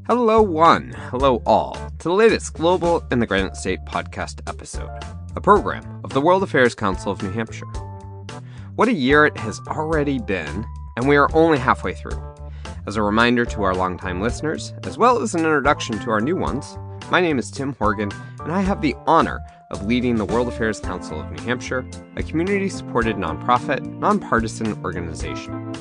Hello, one. Hello, all, to the latest Global in the Granite State podcast episode, a program of the World Affairs Council of New Hampshire. What a year it has already been, and we are only halfway through. As a reminder to our longtime listeners, as well as an introduction to our new ones, my name is Tim Horgan, and I have the honor of leading the World Affairs Council of New Hampshire, a community-supported nonprofit, nonpartisan organization.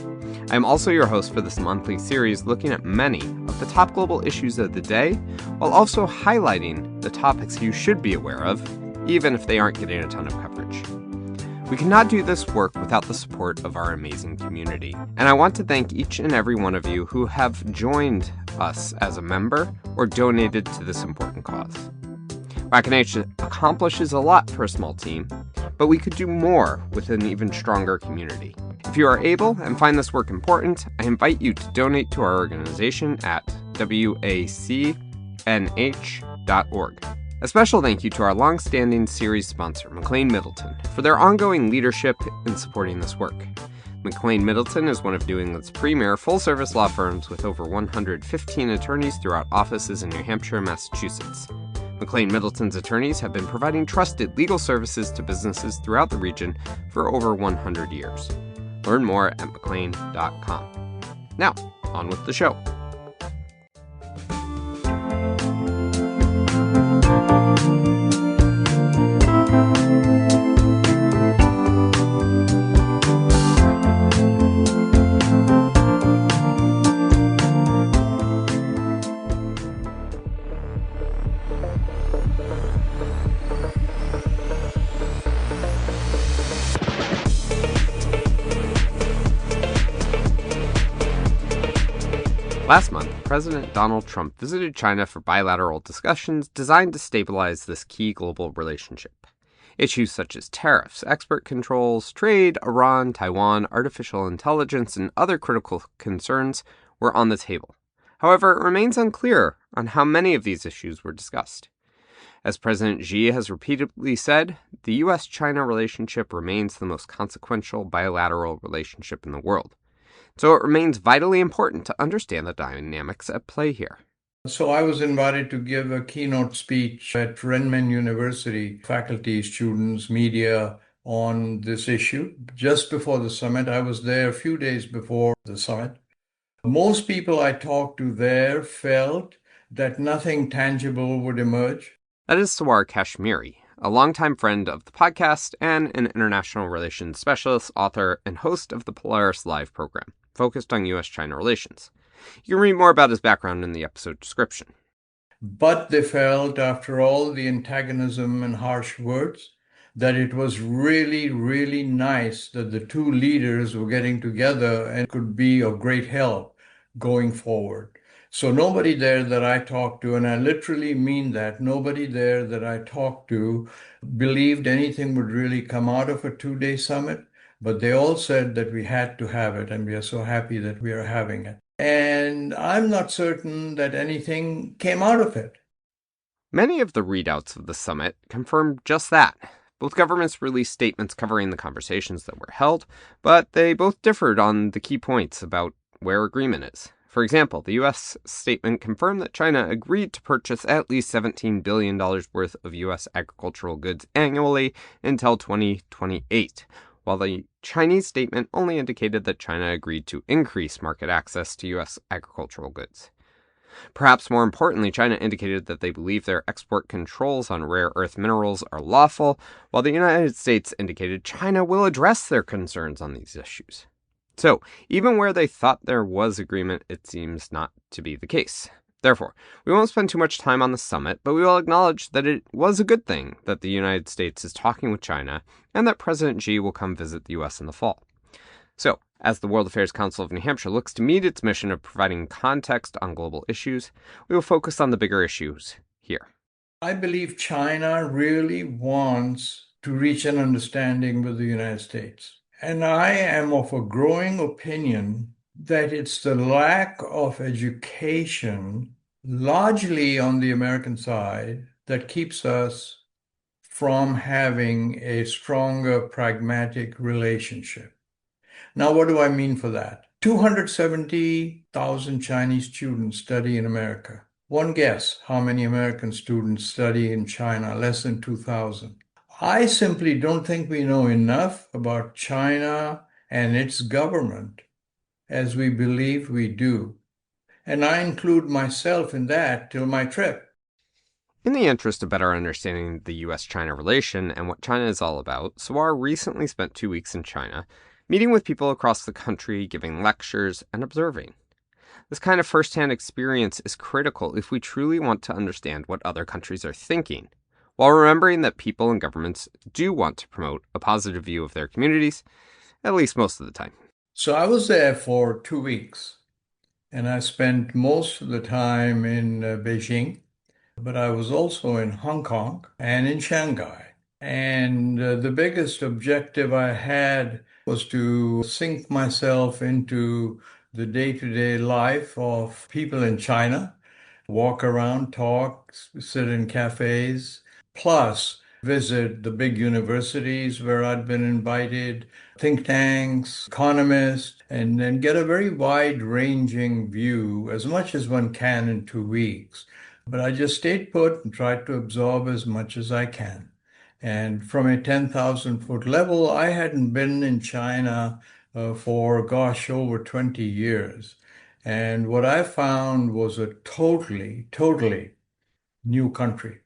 I am also your host for this monthly series looking at many of the top global issues of the day, while also highlighting the topics you should be aware of, even if they aren't getting a ton of coverage. We cannot do this work without the support of our amazing community, and I want to thank each and every one of you who have joined us as a member or donated to this important cause. WAC&H accomplishes a lot for a small team, but we could do more with an even stronger community. If you are able and find this work important, I invite you to donate to our organization at wacnh.org. A special thank you to our long-standing series sponsor, McLean Middleton, for their ongoing leadership in supporting this work. McLean Middleton is one of New England's premier full-service law firms with over 115 attorneys throughout offices in New Hampshire and Massachusetts. McLean Middleton's attorneys have been providing trusted legal services to businesses throughout the region for over 100 years. Learn more at mclean.com. Now, on with the show. Last month, President Donald Trump visited China for bilateral discussions designed to stabilize this key global relationship. Issues such as tariffs, export controls, trade, Iran, Taiwan, artificial intelligence, and other critical concerns were on the table. However, it remains unclear on how many of these issues were discussed. As President Xi has repeatedly said, the U.S.-China relationship remains the most consequential bilateral relationship in the world. So it remains vitally important to understand the dynamics at play here. So I was invited to give a keynote speech at Renmin University, faculty, students, media on this issue. Just before the summit, I was there a few days before the summit. Most people I talked to there felt that nothing tangible would emerge. That is Sarwar Kashmeri, a longtime friend of the podcast and an international relations specialist, author, and host of the Polaris Live program, focused on U.S.-China relations. You can read more about his background in the episode description. But they felt, after all the antagonism and harsh words, that it was really, really nice that the two leaders were getting together and could be of great help going forward. So nobody there that I talked to, and I literally mean that, nobody there that I talked to believed anything would really come out of a two-day summit. But they all said that we had to have it, and we are so happy that we are having it. And I'm not certain that anything came out of it. Many of the readouts of the summit confirmed just that. Both governments released statements covering the conversations that were held, but they both differed on the key points about where agreement is. For example, the U.S. statement confirmed that China agreed to purchase at least $17 billion worth of U.S. agricultural goods annually until 2028. While the Chinese statement only indicated that China agreed to increase market access to U.S. agricultural goods. Perhaps more importantly, China indicated that they believe their export controls on rare earth minerals are lawful, while the United States indicated China will address their concerns on these issues. So, even where they thought there was agreement, it seems not to be the case. Therefore, we won't spend too much time on the summit, but we will acknowledge that it was a good thing that the United States is talking with China and that President Xi will come visit the U.S. in the fall. So, as the World Affairs Council of New Hampshire looks to meet its mission of providing context on global issues, we will focus on the bigger issues here. I believe China really wants to reach an understanding with the United States. And I am of a growing opinion that it's the lack of education, largely on the American side, that keeps us from having a stronger pragmatic relationship. Now, what do I mean for that? 270,000 Chinese students study in America. One guess how many American students study in China? Less than 2,000. I simply don't think we know enough about China and its government as we believe we do. And I include myself in that till my trip. In the interest of better understanding the US China relation and what China is all about, Sarwar recently spent 2 weeks in China, meeting with people across the country, giving lectures, and observing. This kind of firsthand experience is critical if we truly want to understand what other countries are thinking, while remembering that people and governments do want to promote a positive view of their communities, at least most of the time. So I was there for 2 weeks, and I spent most of the time in Beijing, but I was also in Hong Kong and in Shanghai. And the biggest objective I had was to sink myself into the day-to-day life of people in China, walk around, talk, sit in cafes, plus visit the big universities where I'd been invited, think tanks, economists, and then get a very wide-ranging view, as much as one can in 2 weeks. But I just stayed put and tried to absorb as much as I can. And from a 10,000 foot level, I hadn't been in China for, gosh, over 20 years. And what I found was a totally new country.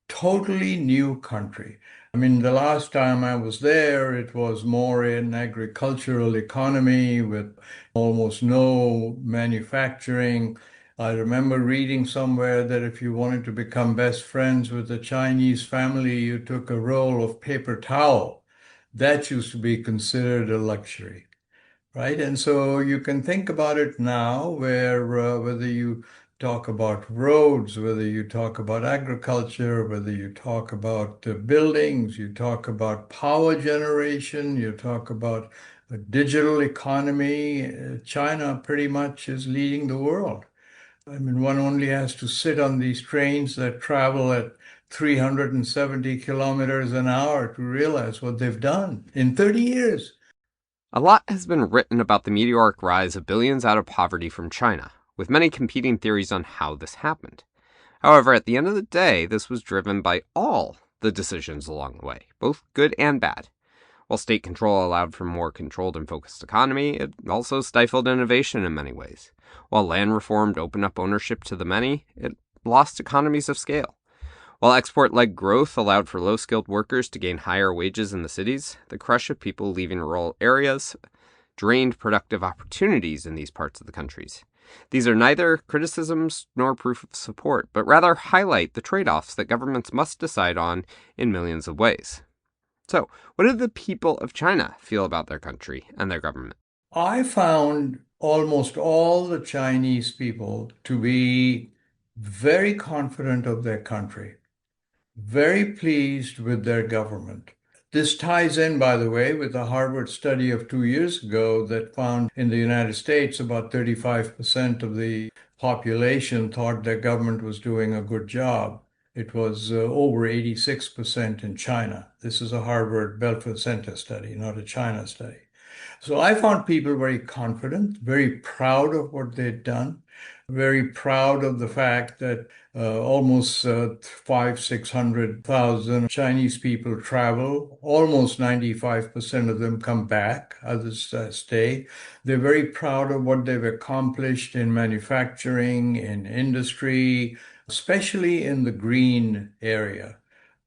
Totally new country. I mean, the last time I was there, it was more an agricultural economy with almost no manufacturing. I remember reading somewhere that if you wanted to become best friends with a Chinese family, you took a roll of paper towel. That used to be considered a luxury. Right. And so you can think about it now where whether you talk about roads, whether you talk about agriculture, whether you talk about buildings, you talk about power generation, you talk about a digital economy, China pretty much is leading the world. I mean, one only has to sit on these trains that travel at 370 kilometers an hour to realize what they've done in 30 years. A lot has been written about the meteoric rise of billions out of poverty from China, with many competing theories on how this happened. However, at the end of the day, this was driven by all the decisions along the way, both good and bad. While state control allowed for more controlled and focused economy, it also stifled innovation in many ways. While land reform opened up ownership to the many, it lost economies of scale. While export-led growth allowed for low-skilled workers to gain higher wages in the cities, the crush of people leaving rural areas drained productive opportunities in these parts of the countries. These are neither criticisms nor proof of support, but rather highlight the trade-offs that governments must decide on in millions of ways. So, what do the people of China feel about their country and their government? I found almost all the Chinese people to be very confident of their country, very pleased with their government. This ties in, by the way, with a Harvard study of 2 years ago that found in the United States about 35% of the population thought their government was doing a good job. It was over 86% in China. This is a Harvard Belfer Center study, not a China study. So I found people very confident, very proud of what they'd done, very proud of the fact that almost 600,000 Chinese people travel. Almost 95% of them come back, others stay. They're very proud of what they've accomplished in manufacturing, in industry, especially in the green area.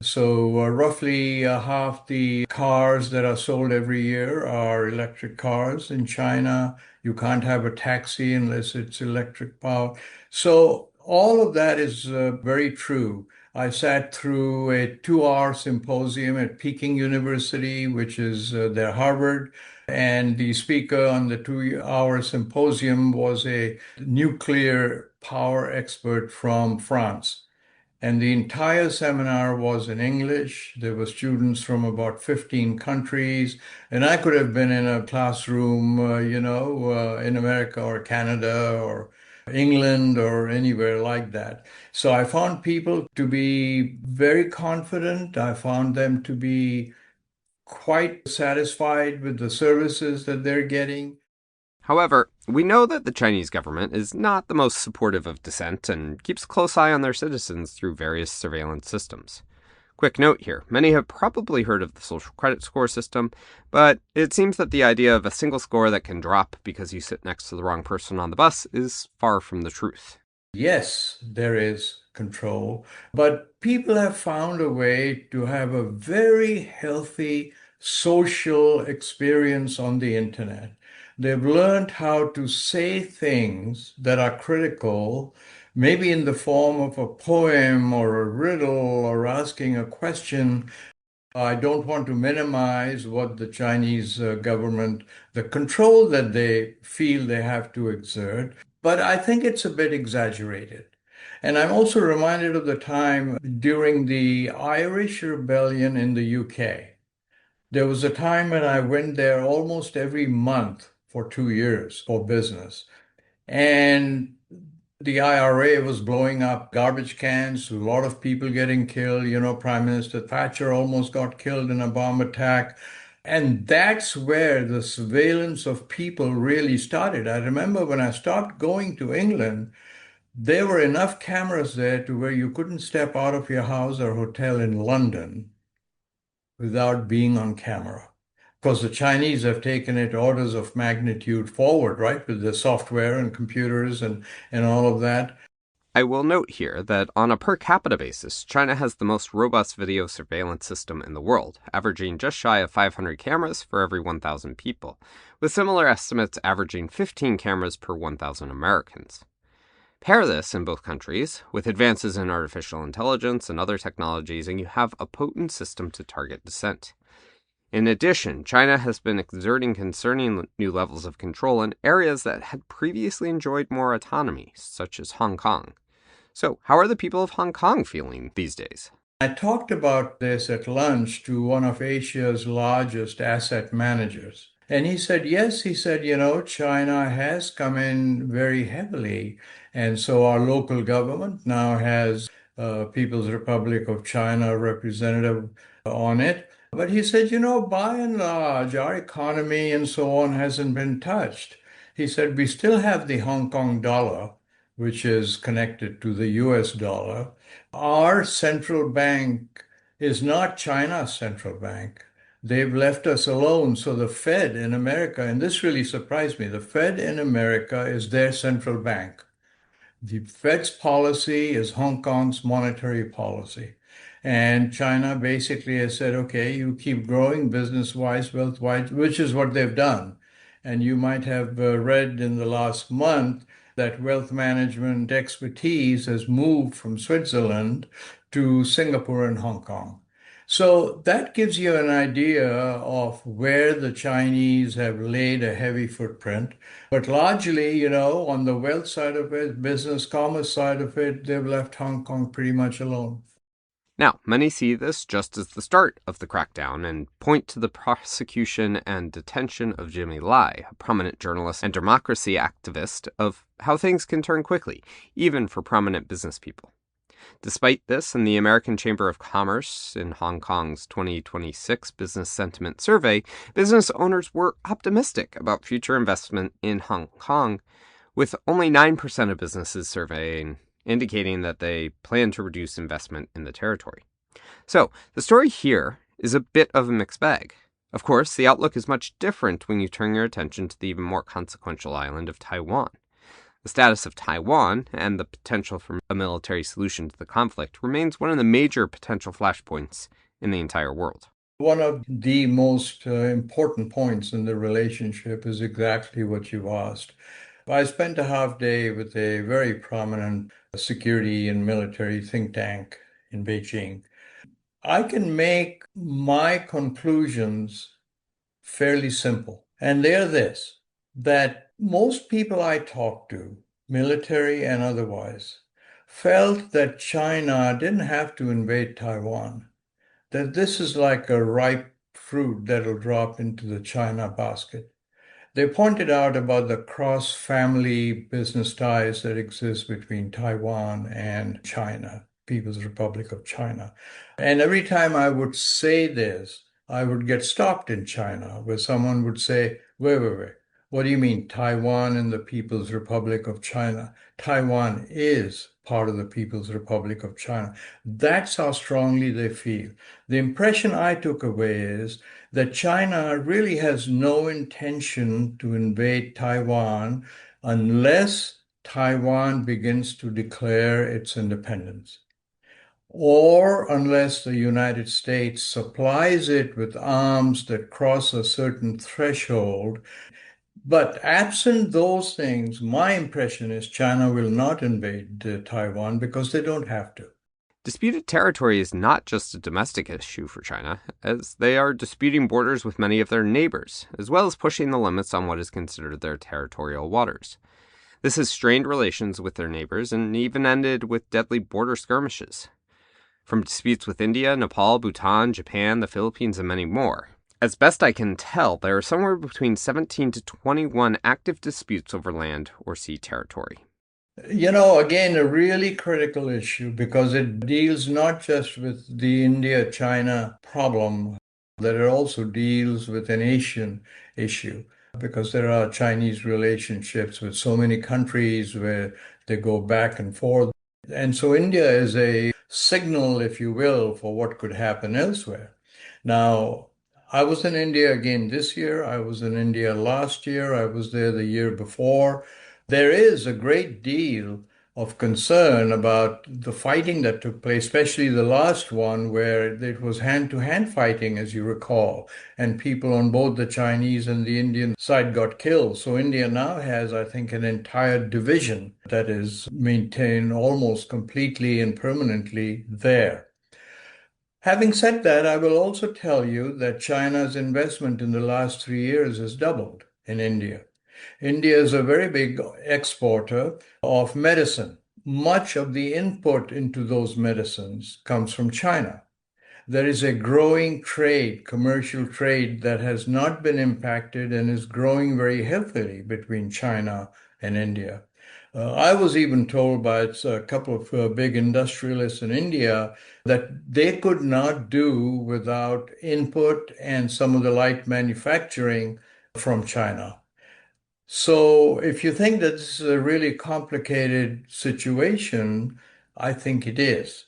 So, roughly half the cars that are sold every year are electric cars in China. You can't have a taxi unless it's electric power. So, all of that is very true. I sat through a 2 hour symposium at Peking University, which is their Harvard. And the speaker on the 2 hour symposium was a nuclear power expert from France. And the entire seminar was in English. There were students from about 15 countries. And I could have been in a classroom, in America or Canada or England or anywhere like that. So I found people to be very confident. I found them to be quite satisfied with the services that they're getting. However, we know that the Chinese government is not the most supportive of dissent and keeps a close eye on their citizens through various surveillance systems. Quick note here, many have probably heard of the social credit score system, but it seems that the idea of a single score that can drop because you sit next to the wrong person on the bus is far from the truth. Yes, there is control, but people have found a way to have a very healthy social experience on the internet. They've learned how to say things that are critical, maybe in the form of a poem or a riddle or asking a question. I don't want to minimize what the Chinese government, the control that they feel they have to exert, but I think it's a bit exaggerated. And I'm also reminded of the time during the Irish Rebellion in the UK. There was a time when I went there almost every month for 2 years for business. And the IRA was blowing up garbage cans, a lot of people getting killed. Prime Minister Thatcher almost got killed in a bomb attack. And that's where the surveillance of people really started. I remember when I stopped going to England, there were enough cameras there to where you couldn't step out of your house or hotel in London without being on camera. Because the Chinese have taken it orders of magnitude forward, right, with the software and computers and all of that. I will note here that on a per capita basis, China has the most robust video surveillance system in the world, averaging just shy of 500 cameras for every 1,000 people, with similar estimates averaging 15 cameras per 1,000 Americans. Pair this in both countries with advances in artificial intelligence and other technologies, and you have a potent system to target dissent. In addition, China has been exerting concerning new levels of control in areas that had previously enjoyed more autonomy, such as Hong Kong. So, how are the people of Hong Kong feeling these days? I talked about this at lunch to one of Asia's largest asset managers. And he said, yes, he said, China has come in very heavily. And so our local government now has People's Republic of China representative on it. But he said, by and large, our economy and so on hasn't been touched. He said, we still have the Hong Kong dollar, which is connected to the US dollar. Our central bank is not China's central bank. They've left us alone. So the Fed in America, and this really surprised me, the Fed in America is their central bank. The Fed's policy is Hong Kong's monetary policy. And China basically has said, okay, you keep growing business-wise, wealth-wise, which is what they've done. And you might have read in the last month that wealth management expertise has moved from Switzerland to Singapore and Hong Kong. So that gives you an idea of where the Chinese have laid a heavy footprint. But largely, on the wealth side of it, business commerce side of it, they've left Hong Kong pretty much alone. Now, many see this just as the start of the crackdown and point to the prosecution and detention of Jimmy Lai, a prominent journalist and democracy activist, of how things can turn quickly, even for prominent business people. Despite this, in the American Chamber of Commerce in Hong Kong's 2026 Business Sentiment Survey, business owners were optimistic about future investment in Hong Kong, with only 9% of businesses surveying indicating that they plan to reduce investment in the territory. So, the story here is a bit of a mixed bag. Of course, the outlook is much different when you turn your attention to the even more consequential island of Taiwan. The status of Taiwan and the potential for a military solution to the conflict remains one of the major potential flashpoints in the entire world. One of the most important points in the relationship is exactly what you asked. I spent a half day with a very prominent security and military think tank in Beijing. I can make my conclusions fairly simple, and they're this, that most people I talked to, military and otherwise, felt that China didn't have to invade Taiwan, that this is like a ripe fruit that'll drop into the China basket. They pointed out about the cross-family business ties that exist between Taiwan and China, People's Republic of China. And every time I would say this, I would get stopped in China, where someone would say, wait. What do you mean, Taiwan and the People's Republic of China? Taiwan is part of the People's Republic of China. That's how strongly they feel. The impression I took away is that China really has no intention to invade Taiwan unless Taiwan begins to declare its independence, or unless the United States supplies it with arms that cross a certain threshold. But absent those things, my impression is China will not invade Taiwan because they don't have to. Disputed territory is not just a domestic issue for China, as they are disputing borders with many of their neighbors, as well as pushing the limits on what is considered their territorial waters. This has strained relations with their neighbors and even ended with deadly border skirmishes. From disputes with India, Nepal, Bhutan, Japan, the Philippines, and many more. As best I can tell, there are somewhere between 17 to 21 active disputes over land or sea territory. Again, a really critical issue because it deals not just with the India-China problem, that it also deals with an Asian issue because there are Chinese relationships with so many countries where they go back and forth. And so India is a signal, if you will, for what could happen elsewhere. Now, I was in India again this year. I was in India last year. I was there the year before. There is a great deal of concern about the fighting that took place, especially the last one where it was hand-to-hand fighting, as you recall, and people on both the Chinese and the Indian side got killed. So India now has, I think, an entire division that is maintained almost completely and permanently there. Having said that, I will also tell you that China's investment in the last 3 years has doubled in India. India is a very big exporter of medicine. Much of the input into those medicines comes from China. There is a growing trade, commercial trade, that has not been impacted and is growing very healthily between China and India. I was even told by a couple of big industrialists in India that they could not do without input and some of the light manufacturing from China. So if you think that this is a really complicated situation, I think it is.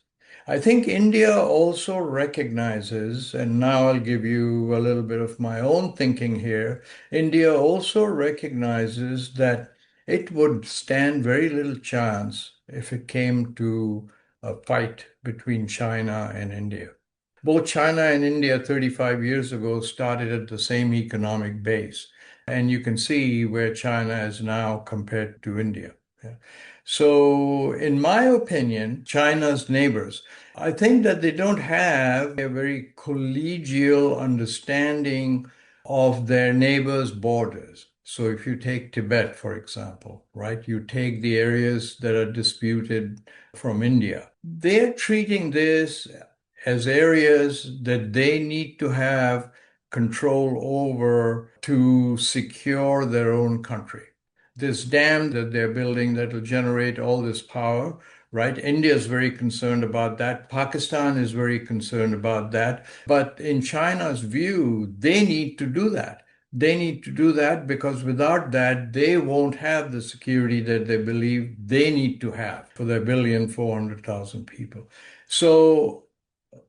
I think India also recognizes, and now I'll give you a little bit of my own thinking here. India also recognizes that it would stand very little chance if it came to a fight between China and India. Both China and India 35 years ago started at the same economic base. And you can see where China is now compared to India. Yeah. So, in my opinion, China's neighbors, I think that they don't have a very collegial understanding of their neighbors' borders. So, if you take Tibet, for example, right, you take the areas that are disputed from India, they're treating this as areas that they need to have control over to secure their own country. This dam that they're building that will generate all this power, right? India is very concerned about that. Pakistan is very concerned about that. But in China's view, they need to do that. They need to do that because without that, they won't have the security that they believe they need to have for their 1,400,000 people. So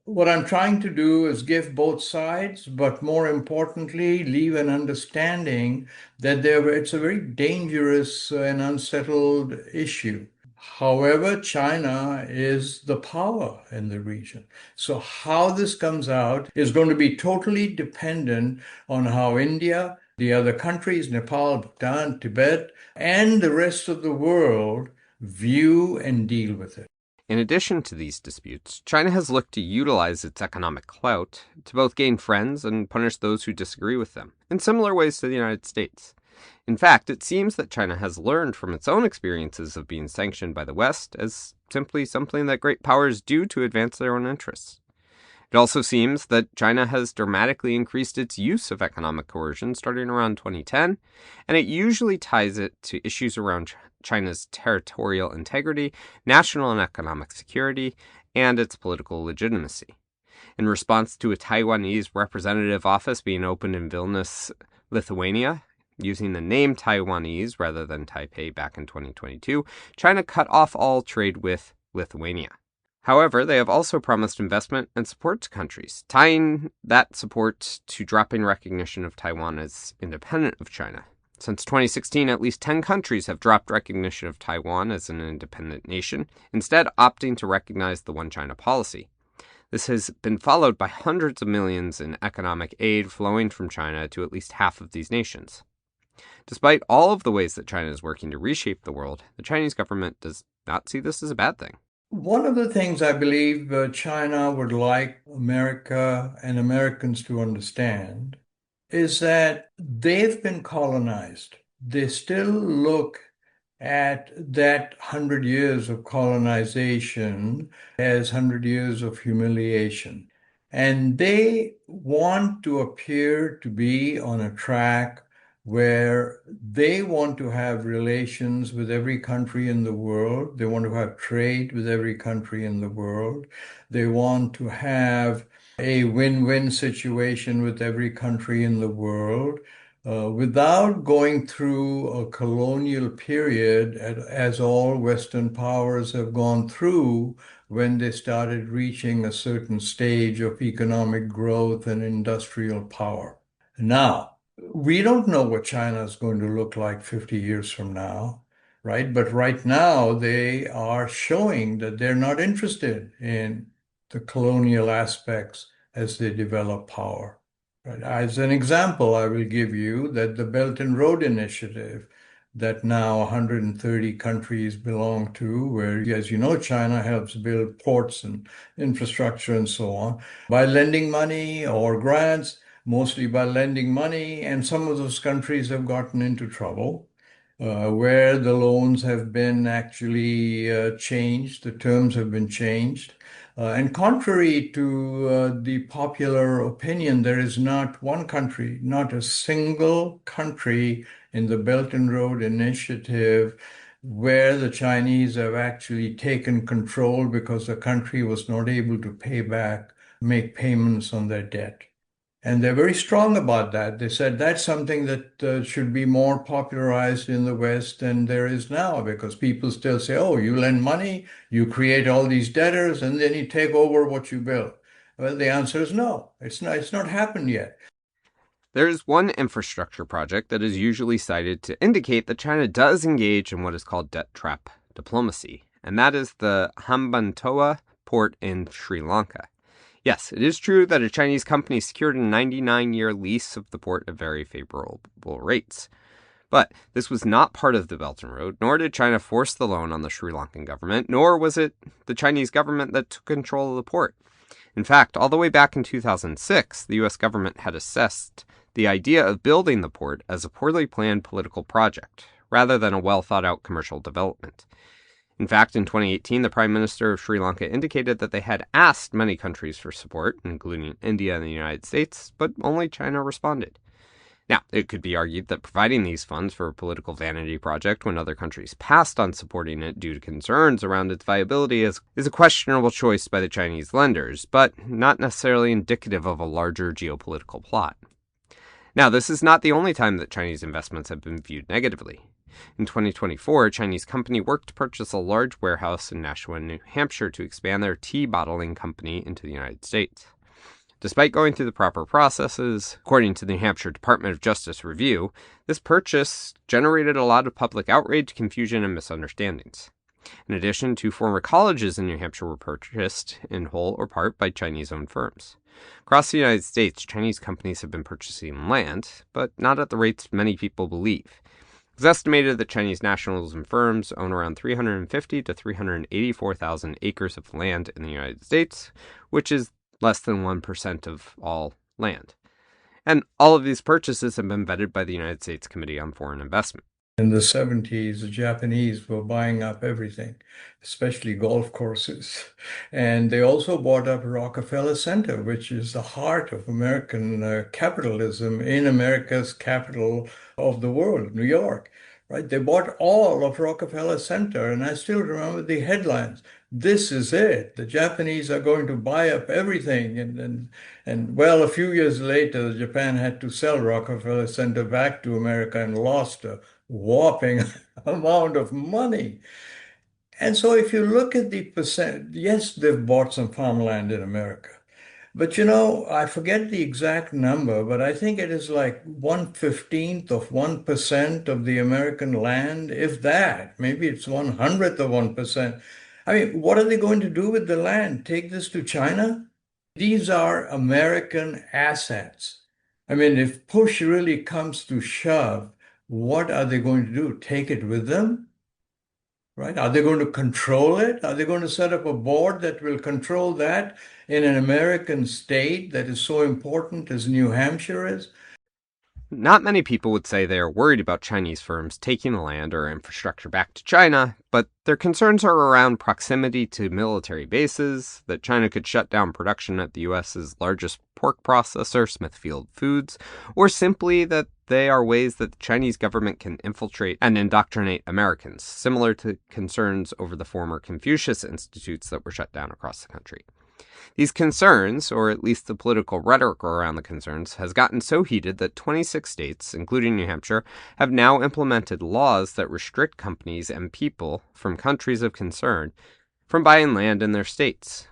what I'm trying to do is give both sides, but more importantly, leave an understanding that it's a very dangerous and unsettled issue. However, China is the power in the region. So how this comes out is going to be totally dependent on how India, the other countries, Nepal, Bhutan, Tibet, and the rest of the world view and deal with it. In addition to these disputes, China has looked to utilize its economic clout to both gain friends and punish those who disagree with them, in similar ways to the United States. In fact, it seems that China has learned from its own experiences of being sanctioned by the West as simply something that great powers do to advance their own interests. It also seems that China has dramatically increased its use of economic coercion starting around 2010, and it usually ties it to issues around China's territorial integrity, national and economic security, and its political legitimacy. In response to a Taiwanese representative office being opened in Vilnius, Lithuania, Using the name Taiwanese rather than Taipei back in 2022, China cut off all trade with Lithuania. However, they have also promised investment and support to countries, tying that support to dropping recognition of Taiwan as independent of China. Since 2016, at least 10 countries have dropped recognition of Taiwan as an independent nation, instead opting to recognize the One China policy. This has been followed by hundreds of millions in economic aid flowing from China to at least half of these nations. Despite all of the ways that China is working to reshape the world, the Chinese government does not see this as a bad thing. One of the things I believe China would like America and Americans to understand is that they've been colonized. They still look at that 100 years of colonization as 100 years of humiliation. And they want to appear to be on a track where they want to have relations with every country in the world. They want to have trade with every country in the world. They want to have a win-win situation with every country in the world without going through a colonial period as all Western powers have gone through when they started reaching a certain stage of economic growth and industrial power. Now, we don't know what China is going to look like 50 years from now, right? But right now, they are showing that they're not interested in the colonial aspects as they develop power. Right? As an example, I will give you that the Belt and Road Initiative that now 130 countries belong to, where, as you know, China helps build ports and infrastructure and so on, by lending money or grants, mostly by lending money, and some of those countries have gotten into trouble where the loans have been actually changed, the terms have been changed. And contrary to the popular opinion, there is not one country, not a single country in the Belt and Road Initiative where the Chinese have actually taken control because the country was not able to make payments on their debt. And they're very strong about that. They said that's something that should be more popularized in the West than there is now, because people still say, oh, you lend money, you create all these debtors, and then you take over what you build. Well, the answer is no. It's not happened yet. There is one infrastructure project that is usually cited to indicate that China does engage in what is called debt trap diplomacy, and that is the Hambantota port in Sri Lanka. Yes, it is true that a Chinese company secured a 99-year lease of the port at very favorable rates. But this was not part of the Belt and Road, nor did China force the loan on the Sri Lankan government, nor was it the Chinese government that took control of the port. In fact, all the way back in 2006, the U.S. government had assessed the idea of building the port as a poorly planned political project, rather than a well-thought-out commercial development. In fact, in 2018, the Prime Minister of Sri Lanka indicated that they had asked many countries for support, including India and the United States, but only China responded. Now, it could be argued that providing these funds for a political vanity project when other countries passed on supporting it due to concerns around its viability is a questionable choice by the Chinese lenders, but not necessarily indicative of a larger geopolitical plot. Now, this is not the only time that Chinese investments have been viewed negatively. In 2024, a Chinese company worked to purchase a large warehouse in Nashua, New Hampshire to expand their tea bottling company into the United States. Despite going through the proper processes, according to the New Hampshire Department of Justice review, this purchase generated a lot of public outrage, confusion, and misunderstandings. In addition, 2 former colleges in New Hampshire were purchased in whole or part by Chinese-owned firms. Across the United States, Chinese companies have been purchasing land, but not at the rates many people believe. It's estimated that Chinese nationals and firms own around 350 to 384,000 acres of land in the United States, which is less than 1% of all land. And all of these purchases have been vetted by the United States Committee on Foreign Investment. In the 70s, the Japanese were buying up everything, especially golf courses. And they also bought up Rockefeller Center, which is the heart of American capitalism in America's capital of the world, New York. Right? They bought all of Rockefeller Center, and I still remember the headlines. this is it. The Japanese are going to buy up everything. And well, a few years later, Japan had to sell Rockefeller Center back to America and lost a whopping amount of money. And so if you look at the percent, yes, they've bought some farmland in America. But I forget the exact number, but I think it is like 1/15th of 1% of the American land, if that. Maybe it's 1/100th of 1%. I mean, what are they going to do with the land? Take this to China? These are American assets. I mean, if push really comes to shove, what are they going to do? Take it with them? Right? Are they going to control it? Are they going to set up a board that will control that in an American state that is so important as New Hampshire is? Not many people would say they are worried about Chinese firms taking the land or infrastructure back to China, but their concerns are around proximity to military bases, that China could shut down production at the U.S.'s largest pork processor, Smithfield Foods, or simply that they are ways that the Chinese government can infiltrate and indoctrinate Americans, similar to concerns over the former Confucius institutes that were shut down across the country. These concerns, or at least the political rhetoric around the concerns, has gotten so heated that 26 states, including New Hampshire, have now implemented laws that restrict companies and people from countries of concern from buying land in their states.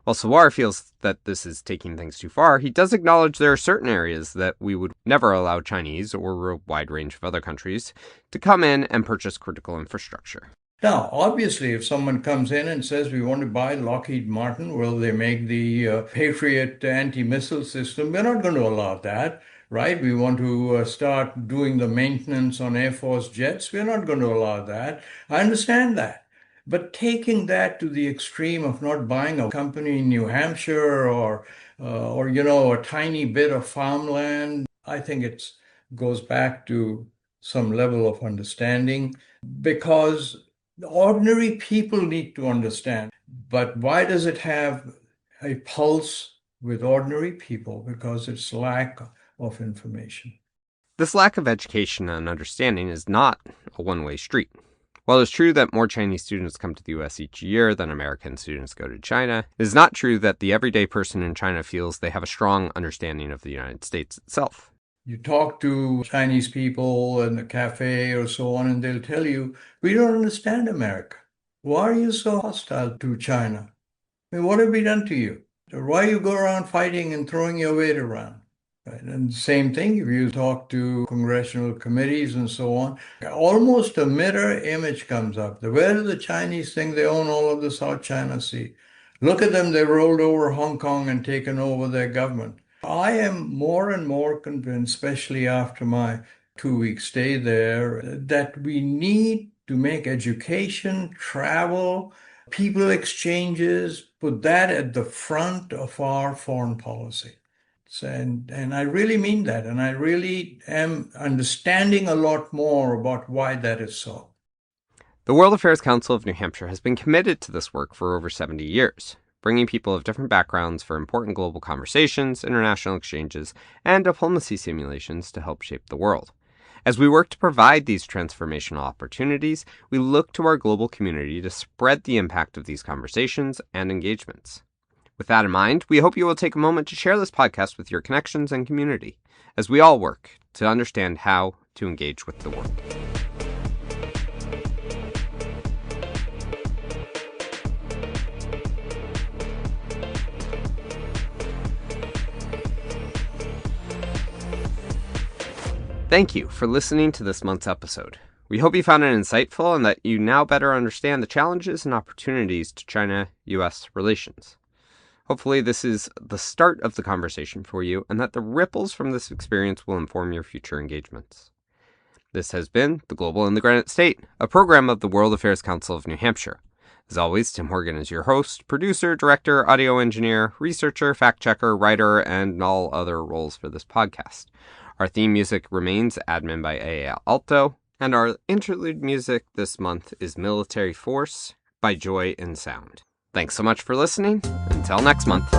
While Sarwar feels that this is taking things too far, he does acknowledge there are certain areas that we would never allow Chinese, or a wide range of other countries, to come in and purchase critical infrastructure. Now, obviously, if someone comes in and says we want to buy Lockheed Martin, well, they make the Patriot anti-missile system, we're not going to allow that, right? We want to start doing the maintenance on Air Force jets, we're not going to allow that. I understand that. But taking that to the extreme of not buying a company in New Hampshire or a tiny bit of farmland, I think it goes back to some level of understanding, because ordinary people need to understand. But why does it have a pulse with ordinary people? Because it's lack of information. This lack of education and understanding is not a one-way street. While it's true that more Chinese students come to the U.S. each year than American students go to China, it is not true that the everyday person in China feels they have a strong understanding of the United States itself. You talk to Chinese people in a cafe or so on, and they'll tell you, we don't understand America. Why are you so hostile to China? I mean, what have we done to you? Why you go around fighting and throwing your weight around? Right? And the same thing, if you talk to congressional committees and so on, almost a mirror image comes up. Where do the Chinese think they own all of the South China Sea? Look at them, they rolled over Hong Kong and taken over their government. I am more and more convinced, especially after my 2-week stay there, that we need to make education, travel, people exchanges, put that at the front of our foreign policy. And I really mean that. And I really am understanding a lot more about why that is so. The World Affairs Council of New Hampshire has been committed to this work for over 70 years. Bringing people of different backgrounds for important global conversations, international exchanges, and diplomacy simulations to help shape the world. As we work to provide these transformational opportunities, we look to our global community to spread the impact of these conversations and engagements. With that in mind, we hope you will take a moment to share this podcast with your connections and community, as we all work to understand how to engage with the world. Thank you for listening to this month's episode. We hope you found it insightful and that you now better understand the challenges and opportunities to China-U.S. relations. Hopefully this is the start of the conversation for you and that the ripples from this experience will inform your future engagements. This has been The Global in the Granite State, a program of the World Affairs Council of New Hampshire. As always, Tim Horgan is your host, producer, director, audio engineer, researcher, fact-checker, writer, and all other roles for this podcast. Our theme music remains Admin by A.A. Alto, and our interlude music this month is Military Force by Joy in Sound. Thanks so much for listening. Until next month.